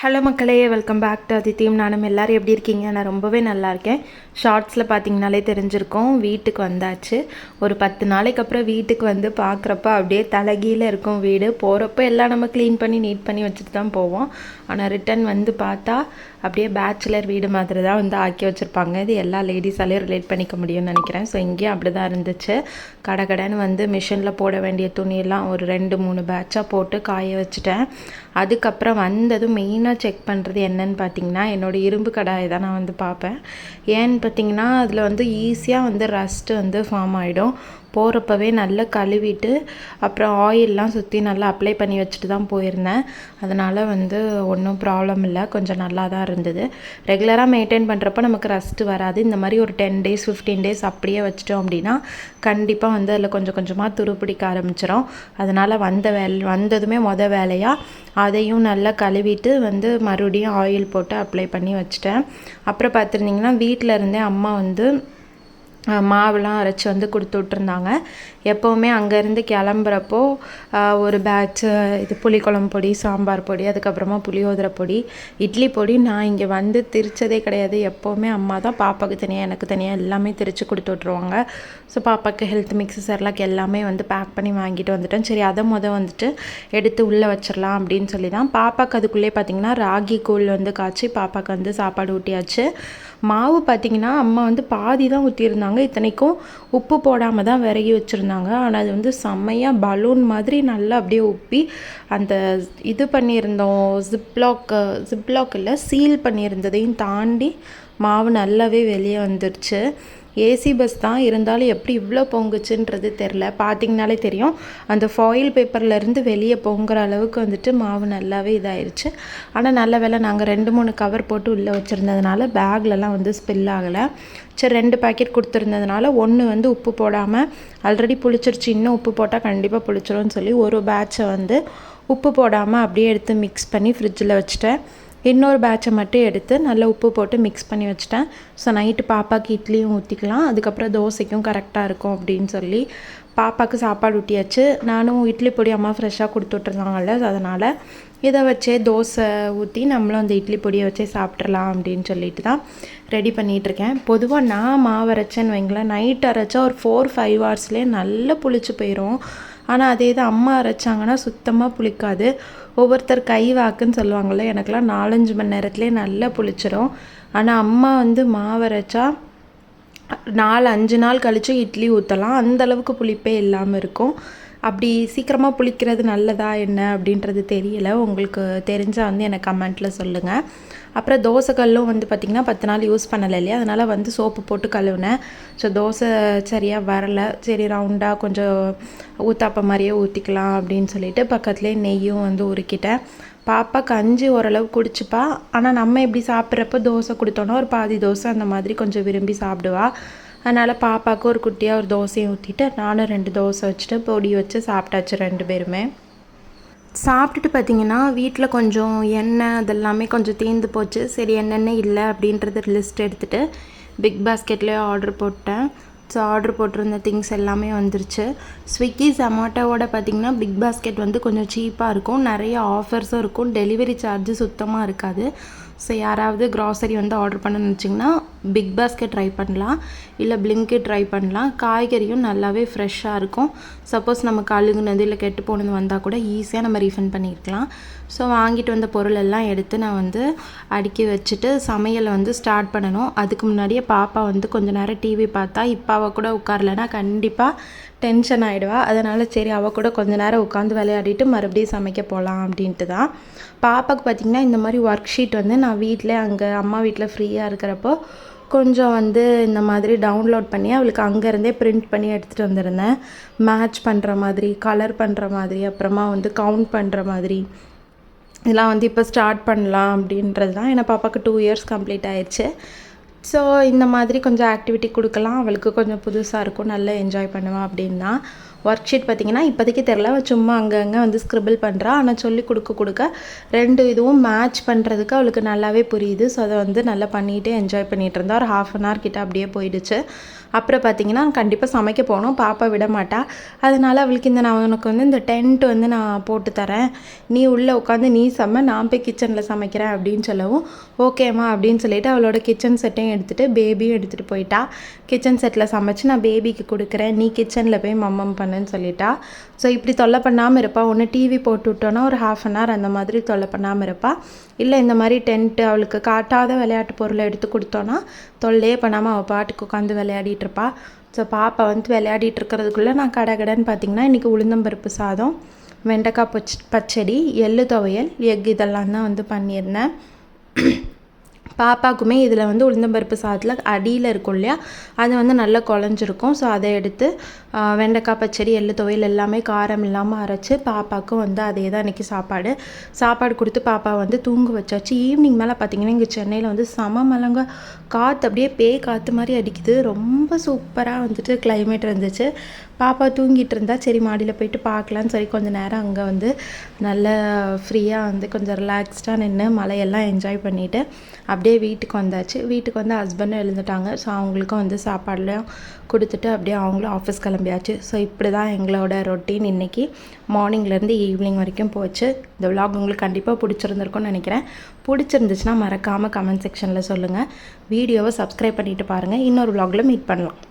Hello மக்களே, welcome back to அதித்தியும் நானும். எல்லோரும் எப்படி இருக்கீங்க? நான் ரொம்பவே நல்லா இருக்கேன். ஷார்ட்ஸில் பார்த்தீங்கனாலே தெரிஞ்சிருக்கோம், வீட்டுக்கு வந்தாச்சு. ஒரு 10 நாளைக்கு அப்புறம் வீட்டுக்கு வந்து பார்க்குறப்ப அப்படியே தலைகீழ இருக்கும் வீடு. போகிறப்ப எல்லாம் நம்ம க்ளீன் பண்ணி நீட் பண்ணி வச்சுட்டு தான் போவோம். ஆனால் ரிட்டன் வந்து பார்த்தா அப்படியே பேச்சுலர் வீடு மாதிரி தான் வந்து ஆக்கி வச்சுருப்பாங்க. இது எல்லா லேடிஸாலேயும் ரிலேட் பண்ணிக்க முடியும்னு நினைக்கிறேன். ஸோ இங்கேயும் அப்படி தான் இருந்துச்சு. கடைன்னு வந்து மிஷினில் போட வேண்டிய துணியெல்லாம் ஒரு 2-3 பேட்சாக போட்டு காய வச்சுட்டேன். அதுக்கப்புறம் வந்ததும் மெயினாக செக் பண்ணுறது என்னன்னு பார்த்தீங்கன்னா, என்னோடய இரும்பு கடாயை தான் நான் வந்து பார்ப்பேன். ஏன்னு பார்த்தீங்கன்னா, அதில் வந்து ஈஸியாக வந்து ரஸ்ட்டு வந்து ஃபார்ம் ஆகிடும். போகிறப்பவே நல்லா கழுவிட்டு அப்புறம் ஆயிலெலாம் சுற்றி நல்லா அப்ளை பண்ணி வச்சுட்டு தான் போயிருந்தேன். அதனால் வந்து ஒன்றும் ப்ராப்ளம் இல்லை, கொஞ்சம் நல்லா தான் இருந்தது. ரெகுலராக மெயின்டைன் பண்ணுறப்ப நமக்கு ரஸ்ட்டு வராது. இந்த மாதிரி ஒரு 10 days 15 days அப்படியே வச்சிட்டோம் அப்படின்னா கண்டிப்பாக வந்து அதில் கொஞ்சம் கொஞ்சமாக துருப்பிடிக்க ஆரம்பிச்சிடும். அதனால் வந்ததுமே வேலையாக அதையும் நல்லா கழுவிட்டு வந்து மறுபடியும் ஆயில் போட்டு அப்ளை பண்ணி வச்சிட்டேன். அப்புறம் பார்த்துருந்திங்கன்னா வீட்டில் இருந்தே அம்மா வந்து மாவுலாம் அரைச்சி வந்து கொடுத்து விட்ருந்தாங்க. எப்போவுமே அங்கேருந்து கிளம்புறப்போ ஒரு பேட்ச்சு இது புளிக்குழம்பு பொடி, சாம்பார் பொடி, அதுக்கப்புறமா புளியோதரை பொடி, இட்லி பொடி நான் இங்கே வந்து திரிச்சதே கிடையாது. எப்போவுமே அம்மா தான் பாப்பாவுக்கு தனியாக எனக்கு தனியாக எல்லாமே திரித்து கொடுத்து விட்ருவாங்க. ஸோ பாப்பாவுக்கு ஹெல்த் மிக்ஸு செர்லாக் எல்லாமே வந்து பேக் பண்ணி வாங்கிட்டு வந்துட்டேன். சரி, அதை வந்துட்டு எடுத்து உள்ளே வச்சிடலாம் அப்படின்னு சொல்லி தான். பாப்பாவுக்கு அதுக்குள்ளே பார்த்திங்கன்னா ராகி கூழ் வந்து காய்ச்சி பாப்பாவுக்கு வந்து சாப்பாடு ஊட்டியாச்சு. மாவு பார்த்திங்கன்னா அம்மா வந்து பாதி தான் ஊற்றியிருந்தாங்க. இத்தனைக்கும் உப்பு போடாமல் தான் விரகி வச்சுருந்தாங்க. ஆனால் அது வந்து செம்மையாக பலூன் மாதிரி நல்லா அப்படியே உப்பி அந்த இது பண்ணியிருந்தோம் ஜிப்லாக் இல்லை, சீல் பண்ணியிருந்ததையும் தாண்டி மாவு நல்லாவே வெளியே வந்துருச்சு. ஏசி பஸ் தான் இருந்தாலும் எப்படி இவ்வளோ பொங்குச்சுன்றது தெரில. பார்த்திங்கனாலே தெரியும், அந்த ஃபாயில் பேப்பர்லேருந்து வெளியே பொங்குற அளவுக்கு வந்துட்டு மாவு நல்லாவே இதாகிடுச்சு. ஆனால் நல்ல வேலை நாங்கள் 2-3 கவர் போட்டு உள்ளே வச்சுருந்ததுனால பேக்லலாம் வந்து ஸ்பில் ஆகலை. சரி, 2 பேக்கெட் கொடுத்துருந்ததுனால ஒன்று வந்து உப்பு போடாமல் ஆல்ரெடி புளிச்சிருச்சு, இன்னும் உப்பு போட்டால் கண்டிப்பாக புளிச்சிரும்னு சொல்லி ஒரு பேட்சை வந்து உப்பு போடாமல் அப்படியே எடுத்து மிக்ஸ் பண்ணி ஃப்ரிட்ஜில் வச்சுட்டேன். இன்னொரு பேட்சை மட்டும் எடுத்து நல்லா உப்பு போட்டு மிக்ஸ் பண்ணி வச்சுட்டேன். ஸோ நைட்டு பாப்பாவுக்கு இட்லியும் ஊற்றிக்கலாம், அதுக்கப்புறம் தோசைக்கும் கரெக்டாக இருக்கும் அப்படின்னு சொல்லி பாப்பாவுக்கு சாப்பாடு ஊட்டியாச்சு. நானும் இட்லி பொடி அம்மா ஃப்ரெஷ்ஷாக கொடுத்து விட்ருந்தாங்கல்ல, அதனால் இதை வச்சே தோசை ஊற்றி நம்மளும் அந்த இட்லி பொடியை வச்சே சாப்பிட்றலாம் அப்படின்னு சொல்லிட்டு தான் ரெடி பண்ணிகிட்ருக்கேன். பொதுவாக நான் மாவு அரைச்சேன்னு வைங்களேன், நைட் அரைச்சா ஒரு 4-5 ஹவர்ஸ்லேயே நல்லா புளிச்சு போயிடும். ஆனால் அதே இது அம்மா அரைச்சாங்கன்னா சுத்தமாக புளிக்காது. ஒவ்வொருத்தர் கை வாக்குன்னு சொல்லுவாங்கள்ல, எனக்கெல்லாம் 4-5 மணி நேரத்துலேயே நல்லா புளிச்சிரும். ஆனால் அம்மா வந்து மாவு அரைச்சா 4-5 நாள் கழித்து இட்லி ஊற்றலாம், அந்தளவுக்கு புளிப்பே இல்லாமல் இருக்கும். அப்படி சீக்கிரமாக புளிக்கிறது நல்லதா என்ன அப்படின்றது தெரியல. உங்களுக்கு தெரிஞ்சால் வந்து எனக்கு கமெண்ட்டில் சொல்லுங்கள். அப்புறம் தோசைக்கல்லும் வந்து பார்த்திங்கன்னா 10 நாள் யூஸ் பண்ணலை இல்லையா, அதனால் வந்து சோப்பு போட்டு கழுவினேன். ஸோ தோசை சரியாக வரலை. சரி, ரவுண்டாக கொஞ்சம் ஊத்தாப்ப மாதிரியே ஊற்றிக்கலாம் அப்படின்னு சொல்லிட்டு பக்கத்துலேயே நெய்யும் வந்து உருக்கிட்டேன். பாப்பா கஞ்சி ஓரளவு குடிச்சுப்பா. ஆனால் நம்ம எப்படி சாப்பிட்றப்ப தோசை கொடுத்தோன்னா ஒரு பாதி தோசை அந்த மாதிரி கொஞ்சம் விரும்பி சாப்பிடுவா. அதனால் பாப்பாவுக்கு ஒரு குட்டியாக ஒரு தோசையை ஊற்றிட்டு நானும் 2 தோசை வச்சுட்டு பொடி வச்சு சாப்பிட்டாச்சு 2 பேருமே. சாப்பிட்டுட்டு பார்த்திங்கன்னா வீட்டில் கொஞ்சம் எண்ணெய் அதெல்லாமே கொஞ்சம் தீர்ந்து போச்சு. சரி, என்னென்ன இல்லை அப்படின்றது லிஸ்ட் எடுத்துகிட்டு பிக் பாஸ்கெட்லேயே ஆர்டர் போட்டேன். ஸோ ஆர்டர் போட்டிருந்த திங்ஸ் எல்லாமே வந்துருச்சு. ஸ்விக்கி ஜொமேட்டோவோட பார்த்திங்கன்னா பிக் பாஸ்கெட் வந்து கொஞ்சம் சீப்பாக இருக்கும், நிறைய ஆஃபர்ஸும் இருக்கும், டெலிவரி சார்ஜு சுத்தமாக இருக்காது. ஸோ யாராவது க்ராசரி வந்து ஆர்டர் பண்ணணும்னு வச்சிங்கன்னா பிக் பாஸ்கெட் ட்ரை பண்ணலாம், இல்லை பிளிங்கிட் ட்ரை பண்ணலாம். காய்கறியும் நல்லாவே ஃப்ரெஷ்ஷாக இருக்கும். சப்போஸ் நமக்கு அழுகுனது இல்லை கெட்டு போனது வந்தால் கூட ஈஸியாக நம்ம ரீஃபண்ட் பண்ணியிருக்கலாம். ஸோ வாங்கிட்டு வந்த பொருள் எல்லாம் எடுத்து நான் வந்து அடுக்கி வச்சுட்டு சமையலை வந்து ஸ்டார்ட் பண்ணணும். அதுக்கு முன்னாடியே பாப்பா வந்து கொஞ்சம் நேரம் டிவி பார்த்தா, இப்போ அவள் கூட உட்காரலைன்னா கண்டிப்பாக டென்ஷன் ஆகிடுவா. அதனால் சரி, அவள் கூட கொஞ்சம் நேரம் உட்காந்து விளையாடிட்டு மறுபடியும் சமைக்க போகலாம் அப்படின்ட்டு தான். பாப்பாவுக்கு பார்த்திங்கன்னா இந்த மாதிரி ஒர்க் ஷீட் வந்து நான் வீட்டில் அங்கே அம்மா வீட்டில் ஃப்ரீயாக இருக்கிறப்போ கொஞ்சம் வந்து இந்த மாதிரி டவுன்லோட் பண்ணி அவளுக்கு அங்கேருந்தே பிரிண்ட் பண்ணி எடுத்துகிட்டு வந்திருந்தேன். மேட்ச் பண்ணுற மாதிரி, கலர் பண்ணுற மாதிரி, அப்புறமா வந்து கவுண்ட் பண்ணுற மாதிரி இதெல்லாம் வந்து இப்போ ஸ்டார்ட் பண்ணலாம் அப்படின்றது தான். ஏன்னா பாப்பாவுக்கு 2 years கம்ப்ளீட் ஆயிடுச்சு. ஸோ இந்த மாதிரி கொஞ்சம் ஆக்டிவிட்டி கொடுக்கலாம், அவளுக்கு கொஞ்சம் புதுசாக இருக்கும், நல்லா என்ஜாய் பண்ணுவாள் அப்படின்னு தான். ஒர்க் ஷீட் பார்த்திங்கன்னா இப்போதைக்கு தெரில, சும்மா அங்கங்கே வந்து ஸ்க்ரிபிள் பண்ணுறா. ஆனால் சொல்லி கொடுக்க 2 இதுவும் மேட்ச் பண்ணுறதுக்கு அவளுக்கு நல்லாவே புரியுது. ஸோ அதை வந்து நல்லா பண்ணிகிட்டே என்ஜாய் பண்ணிகிட்டு இருந்தா. ஒரு 1/2 அன் ஹவர் கிட்ட அப்படியே போயிடுச்சு. அப்புறம் பார்த்திங்கன்னா கண்டிப்பாக சமைக்க போகணும், பாப்பா விட மாட்டா. அதனால் அவளுக்கு நான் உனக்கு வந்து இந்த டென்ட் வந்து நான் போட்டு தரேன், நீ உள்ளே உட்காந்து நீ நான் போய் கிச்சனில் சமைக்கிறேன் அப்படின்னு சொல்லவும் ஓகேம்மா அப்படின்னு சொல்லிட்டு அவளோட கிச்சன் செட்டையும் எடுத்துகிட்டு பேபியும் எடுத்துகிட்டு போயிட்டா. கிச்சன் செட்டில் சமைச்சு நான் பேபிக்கு கொடுக்குறேன், நீ கிச்சனில் போய் மம்மம் பண்ணுன்னு சொல்லிட்டா. ஸோ இப்படி தொல்லை பண்ணாமல் இருப்பா. ஒன்று டிவி போட்டு விட்டோன்னா ஒரு 1/2 அன் ஹவர் அந்த மாதிரி தொல்லை பண்ணாமல் இருப்பா. இல்லை இந்த மாதிரி டென்ட்டு அவளுக்கு காட்டாத விளையாட்டு பொருளை எடுத்து கொடுத்தோன்னா தொல்லையே பண்ணாமல் அவள் பாட்டுக்கு உட்காந்து விளையாடிட்டு இருப்பா. ஸோ பாப்பா வந்து விளையாடிட்டு இருக்கிறதுக்குள்ளே நான் கடகடன்னு பார்த்திங்கன்னா இன்றைக்கி உளுந்தம்பருப்பு சாதம், வெண்டைக்காய் பச்சடி, எள்ளு துவையல், எக் இதெல்லாம் தான் வந்து பண்ணியிருந்தேன். பாப்பாவுக்குமே இதில் வந்து உளுந்தம்பருப்பு சாதத்தில் அடியில் இருக்கும் இல்லையா, அது வந்து நல்லா குழஞ்சிருக்கும். ஸோ அதை எடுத்து வெண்டைக்காய் பச்சடி, எள்ளு துவையல் எல்லாமே காரம் இல்லாமல் அரைச்சி பாப்பாவுக்கும் வந்து அதே தான் இன்றைக்கி சாப்பாடு கொடுத்து பாப்பா வந்து தூங்க வச்சாச்சு. ஈவினிங் மேலே பார்த்திங்கன்னா இங்கே சென்னையில் வந்து மழங்க காற்று, அப்படியே பேய் காற்று மாதிரி அடிக்குது. ரொம்ப சூப்பராக வந்துட்டு கிளைமேட் இருந்துச்சு. பாப்பா தூங்கிட்டு இருந்தால் சரி மாடியில் போயிட்டு பார்க்கலான்னு சொல்லி கொஞ்சம் நேரம் அங்கே வந்து நல்ல ஃப்ரீயாக வந்து கொஞ்சம் ரிலாக்ஸ்டாக நின்று மழையெல்லாம் என்ஜாய் பண்ணிவிட்டு அப்படியே வீட்டுக்கு வந்தாச்சு. வீட்டுக்கு வந்து ஹஸ்பண்டும் எழுந்துட்டாங்க. ஸோ அவங்களுக்கும் வந்து சாப்பாடுலாம் கொடுத்துட்டு அப்படியே அவங்களும் ஆஃபீஸ் கிளம்பியாச்சு. ஸோ இப்படி தான் எங்களோட ரொட்டீன் இன்றைக்கி மார்னிங்லேருந்து ஈவினிங் வரைக்கும் போச்சு. இந்த விலாக் உங்களுக்கு கண்டிப்பாக பிடிச்சிருந்துருக்கும்னு நினைக்கிறேன். பிடிச்சிருந்துச்சுன்னா மறக்காமல் கமெண்ட் செக்ஷனில் சொல்லுங்கள். வீடியோவை சப்ஸ்கிரைப் பண்ணிவிட்டு பாருங்கள். இன்னொரு விலாகில் மீட் பண்ணலாம்.